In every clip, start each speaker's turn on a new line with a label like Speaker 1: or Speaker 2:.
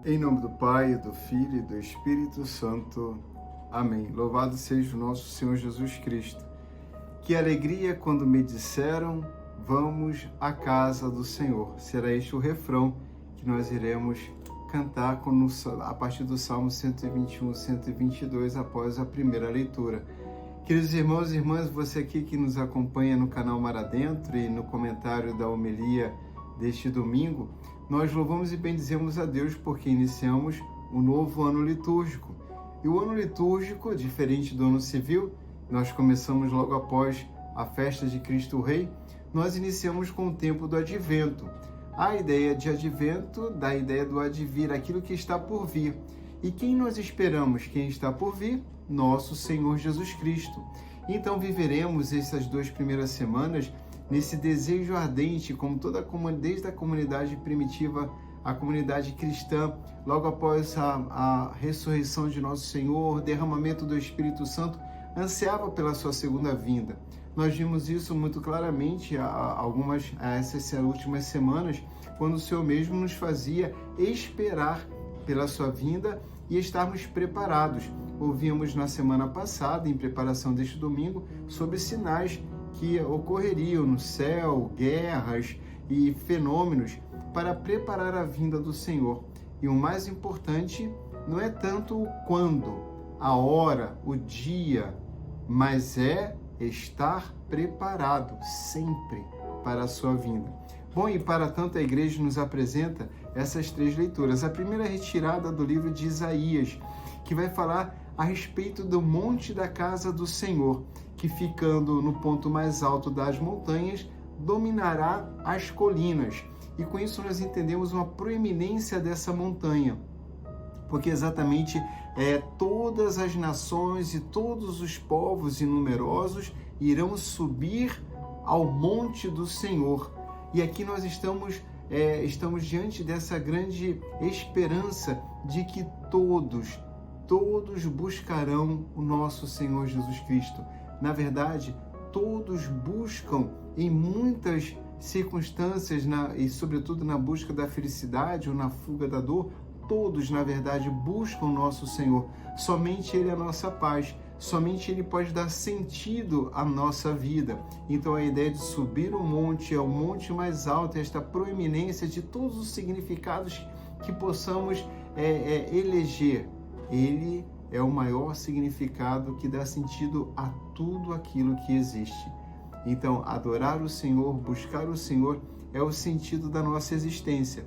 Speaker 1: Em nome do Pai, do Filho e do Espírito Santo. Amém. Louvado seja o nosso Senhor Jesus Cristo. Que alegria quando me disseram, vamos à casa do Senhor. Será este o refrão que nós iremos cantar a partir do Salmo 121, 122, após a primeira leitura. Queridos irmãos e irmãs, você aqui que nos acompanha no canal Mar Adentro e no comentário da homilia deste domingo, nós louvamos e bendizemos a Deus porque iniciamos um novo ano litúrgico. E o ano litúrgico, diferente do ano civil, nós começamos logo após a festa de Cristo Rei, nós iniciamos com o tempo do Advento. A ideia de Advento dá a ideia do advir, aquilo que está por vir. E quem nós esperamos? Quem está por vir? Nosso Senhor Jesus Cristo. Então viveremos essas 2 primeiras semanas nesse desejo ardente, como desde a comunidade primitiva, a comunidade cristã, logo após a ressurreição de Nosso Senhor, derramamento do Espírito Santo, ansiava pela sua segunda vinda. Nós vimos isso muito claramente essas últimas semanas, quando o Senhor mesmo nos fazia esperar pela sua vinda e estarmos preparados. Ouvimos na semana passada, em preparação deste domingo, sobre sinais que ocorreriam no céu, guerras e fenômenos para preparar a vinda do Senhor. E o mais importante não é tanto o quando, a hora, o dia, mas é estar preparado sempre para a sua vinda. Bom, e para tanto a igreja nos apresenta essas 3 leituras. A primeira é retirada do livro de Isaías, que vai falar a respeito do monte da casa do Senhor, que ficando no ponto mais alto das montanhas, dominará as colinas. E com isso nós entendemos uma proeminência dessa montanha, porque exatamente todas as nações e todos os povos inumerosos irão subir ao monte do Senhor. E aqui nós estamos diante dessa grande esperança de que todos buscarão o nosso Senhor Jesus Cristo. Na verdade, todos buscam em muitas circunstâncias, e sobretudo na busca da felicidade ou na fuga da dor, todos, na verdade, buscam o nosso Senhor. Somente Ele é a nossa paz, somente Ele pode dar sentido à nossa vida. Então a ideia de subir o monte é o monte mais alto, esta proeminência de todos os significados que possamos eleger. Ele é o maior significado que dá sentido a tudo aquilo que existe. Então, adorar o Senhor, buscar o Senhor, é o sentido da nossa existência.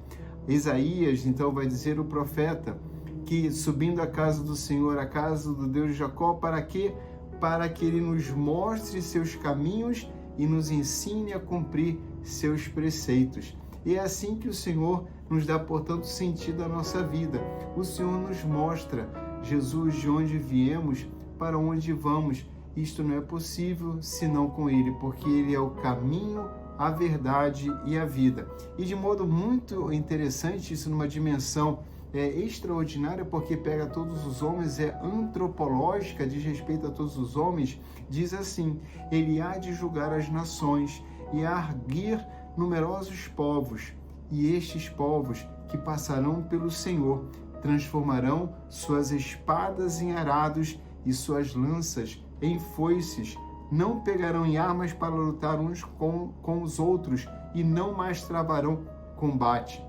Speaker 1: Isaías, então, vai dizer o profeta que subindo à casa do Senhor, a casa do Deus de Jacó, para quê? Para que Ele nos mostre seus caminhos e nos ensine a cumprir seus preceitos. E é assim que o Senhor nos dá, portanto, sentido à nossa vida. O Senhor nos mostra, Jesus, de onde viemos, para onde vamos. Isto não é possível senão com Ele, porque Ele é o caminho, a verdade e a vida. E de modo muito interessante, isso numa dimensão extraordinária, porque pega todos os homens, é antropológica, diz respeito a todos os homens, diz assim: Ele há de julgar as nações e arguir numerosos povos, e estes povos que passarão pelo Senhor transformarão suas espadas em arados e suas lanças em foices, não pegarão em armas para lutar uns com os outros e não mais travarão combate.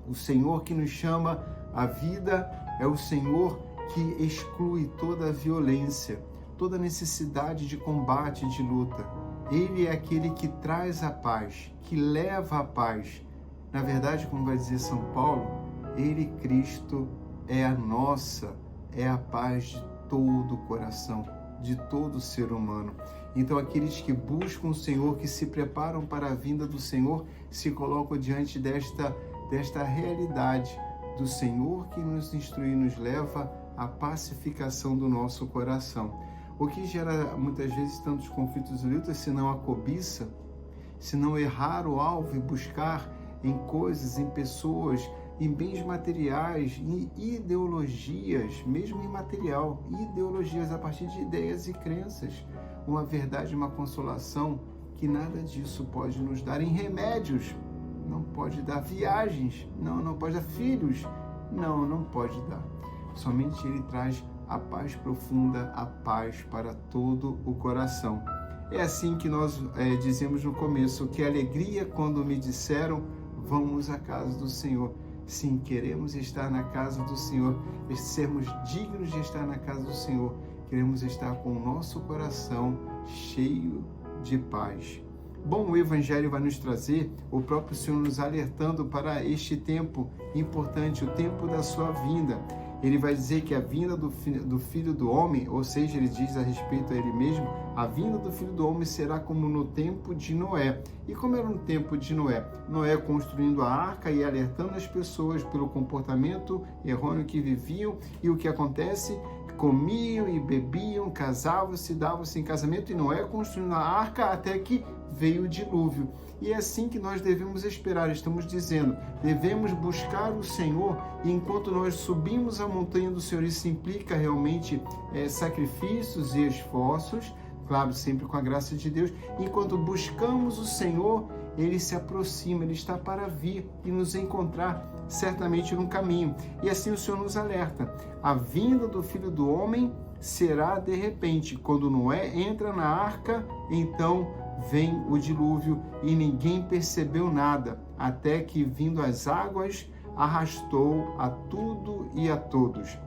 Speaker 1: O Senhor que nos chama à vida é o Senhor que exclui toda a violência, toda a necessidade de combate e de luta. Ele é aquele que traz a paz, que leva a paz. Na verdade, como vai dizer São Paulo, Ele, Cristo, é a paz de todo o coração, de todo ser humano. Então, aqueles que buscam o Senhor, que se preparam para a vinda do Senhor, se colocam diante desta realidade do Senhor que nos instrui e nos leva à pacificação do nosso coração. O que gera muitas vezes tantos conflitos e lutas, senão a cobiça, senão errar o alvo e buscar em coisas, em pessoas, em bens materiais, em ideologias, mesmo imaterial, ideologias a partir de ideias e crenças, uma verdade, uma consolação que nada disso pode nos dar, em remédios, não pode dar viagens, não pode dar filhos, Não pode dar. Somente Ele traz a paz profunda, a paz para todo o coração. É assim que nós dizemos no começo, que alegria quando me disseram, vamos à casa do Senhor. Sim, queremos estar na casa do Senhor, sermos dignos de estar na casa do Senhor. Queremos estar com o nosso coração cheio de paz. Bom, o Evangelho vai nos trazer o próprio Senhor nos alertando para este tempo importante, o tempo da sua vinda. Ele vai dizer que a vinda do Filho do Homem, ou seja, ele diz a respeito a ele mesmo, a vinda do Filho do Homem será como no tempo de Noé. E como era no tempo de Noé? Noé construindo a arca e alertando as pessoas pelo comportamento errôneo que viviam, e o que acontece? Comiam e bebiam, casavam-se, davam-se em casamento, e Noé construindo a arca até que veio o dilúvio. E é assim que nós devemos esperar, estamos dizendo, devemos buscar o Senhor, e enquanto nós subimos a montanha do Senhor, isso implica realmente sacrifícios e esforços, claro, sempre com a graça de Deus. Enquanto buscamos o Senhor, Ele se aproxima, Ele está para vir e nos encontrar certamente no caminho. E assim o Senhor nos alerta, a vinda do Filho do Homem será de repente. Quando Noé entra na arca, então vem o dilúvio e ninguém percebeu nada, até que vindo as águas arrastou a tudo e a todos.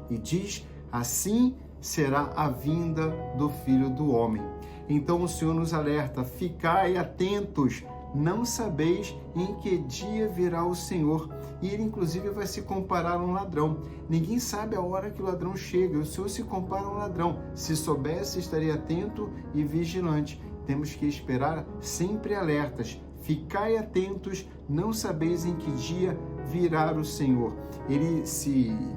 Speaker 1: E diz, assim será a vinda do Filho do Homem. Então o Senhor nos alerta, ficai atentos, não sabeis em que dia virá o Senhor. E ele inclusive vai se comparar a um ladrão. Ninguém sabe a hora que o ladrão chega, o Senhor se compara a um ladrão. Se soubesse, estaria atento e vigilante. Temos que esperar sempre alertas. Ficai atentos, não sabeis em que dia virá o Senhor.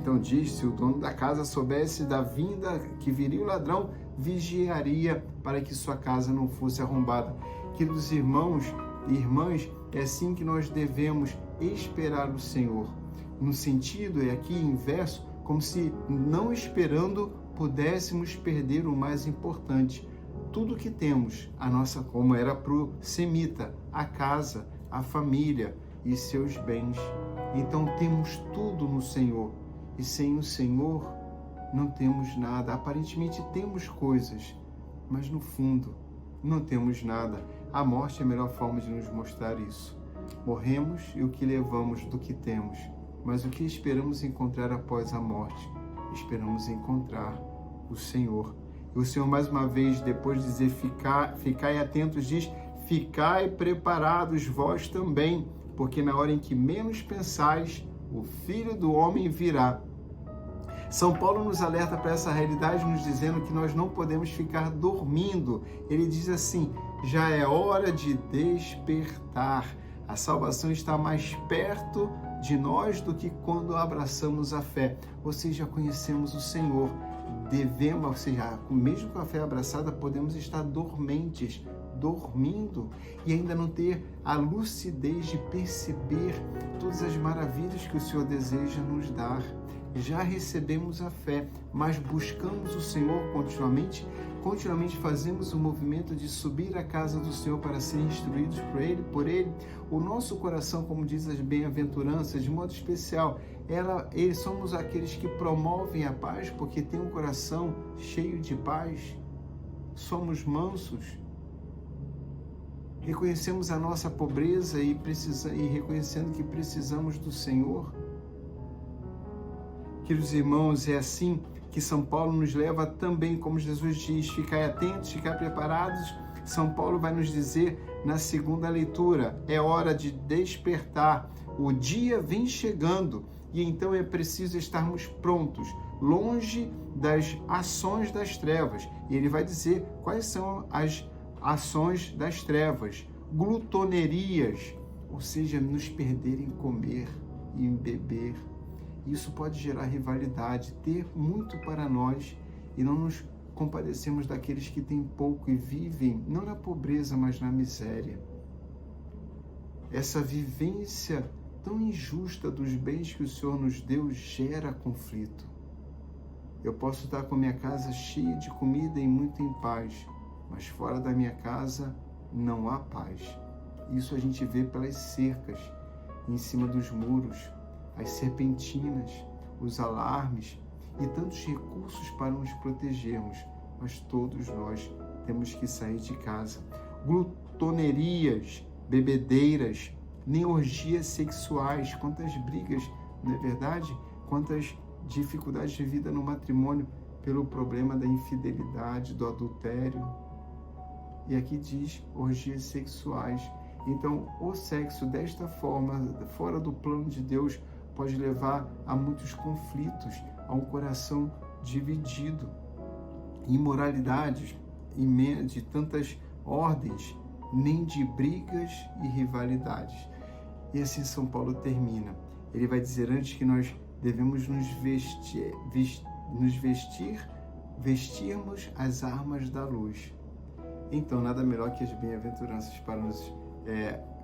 Speaker 1: Então diz, se o dono da casa soubesse da vinda que viria o ladrão, vigiaria para que sua casa não fosse arrombada. Queridos irmãos e irmãs, é assim que nós devemos esperar o Senhor. No sentido, aqui inverso, como se não esperando pudéssemos perder o mais importante. Tudo que temos, como era para o semita, a casa, a família e seus bens. Então temos tudo no Senhor, e sem o Senhor não temos nada. Aparentemente temos coisas, mas no fundo não temos nada. A morte é a melhor forma de nos mostrar isso. Morremos e o que levamos do que temos, mas o que esperamos encontrar após a morte? Esperamos encontrar o Senhor. E o Senhor, mais uma vez, depois de dizer ficai atentos, diz, ficai preparados vós também, porque na hora em que menos pensais, o Filho do Homem virá. São Paulo nos alerta para essa realidade, nos dizendo que nós não podemos ficar dormindo. Ele diz assim, já é hora de despertar. A salvação está mais perto de nós do que quando abraçamos a fé. Ou seja, conhecemos o Senhor. Mesmo com a fé abraçada, podemos estar dormentes, dormindo, e ainda não ter a lucidez de perceber todas as maravilhas que o Senhor deseja nos dar. Já recebemos a fé, mas buscamos o Senhor continuamente fazemos o movimento de subir à casa do Senhor para ser instruídos por Ele. O nosso coração, como diz as bem-aventuranças, de modo especial, somos aqueles que promovem a paz, porque tem um coração cheio de paz. Somos mansos. Reconhecemos a nossa pobreza e reconhecendo que precisamos do Senhor. Queridos irmãos, é assim que São Paulo nos leva também, como Jesus diz, ficai atentos, ficai preparados. São Paulo vai nos dizer na segunda leitura, é hora de despertar, o dia vem chegando e então é preciso estarmos prontos, longe das ações das trevas. E ele vai dizer quais são as ações das trevas: glutonerias, ou seja, nos perder em comer e em beber. Isso pode gerar rivalidade, ter muito para nós e não nos compadecemos daqueles que têm pouco e vivem, não na pobreza, mas na miséria. Essa vivência tão injusta dos bens que o Senhor nos deu gera conflito. Eu posso estar com minha casa cheia de comida e muito em paz, mas fora da minha casa não há paz. Isso a gente vê pelas cercas, em cima dos muros. as serpentinas, os alarmes e tantos recursos para nos protegermos, mas todos nós temos que sair de casa. Glutonerias, bebedeiras, nem orgias sexuais, quantas brigas, não é verdade? Quantas dificuldades de vida no matrimônio pelo problema da infidelidade, do adultério. E aqui diz orgias sexuais. Então, o sexo desta forma, fora do plano de Deus, pode levar a muitos conflitos, a um coração dividido, imoralidades de tantas ordens, nem de brigas e rivalidades. E assim São Paulo termina. Ele vai dizer antes que nós devemos vestirmos as armas da luz. Então, nada melhor que as bem-aventuranças para nos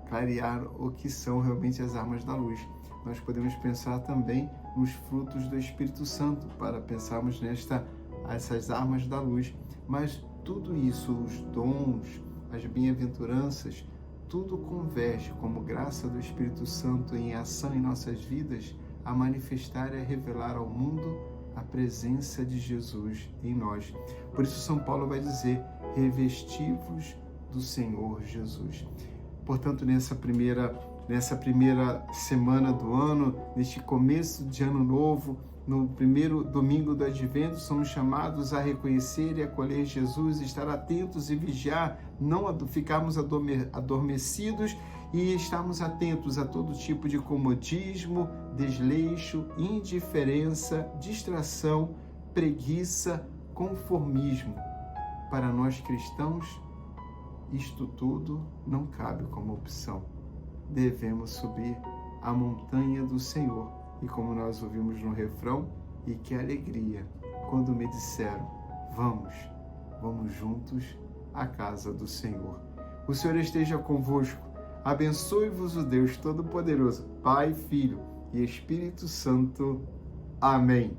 Speaker 1: clarear o que são realmente as armas da luz. Nós podemos pensar também nos frutos do Espírito Santo, para pensarmos essas armas da luz. Mas tudo isso, os dons, as bem-aventuranças, tudo converge como graça do Espírito Santo em ação em nossas vidas a manifestar e a revelar ao mundo a presença de Jesus em nós. Por isso São Paulo vai dizer, revesti-vos do Senhor Jesus. Portanto, nessa primeira semana do ano, neste começo de ano novo, no primeiro domingo do Advento, somos chamados a reconhecer e acolher Jesus, estar atentos e vigiar, não ficarmos adormecidos e estarmos atentos a todo tipo de comodismo, desleixo, indiferença, distração, preguiça, conformismo. Para nós cristãos, isto tudo não cabe como opção. Devemos subir a montanha do Senhor. E como nós ouvimos no refrão, e que alegria quando me disseram, vamos juntos à casa do Senhor. O Senhor esteja convosco, abençoe-vos o Deus Todo-Poderoso, Pai, Filho e Espírito Santo. Amém.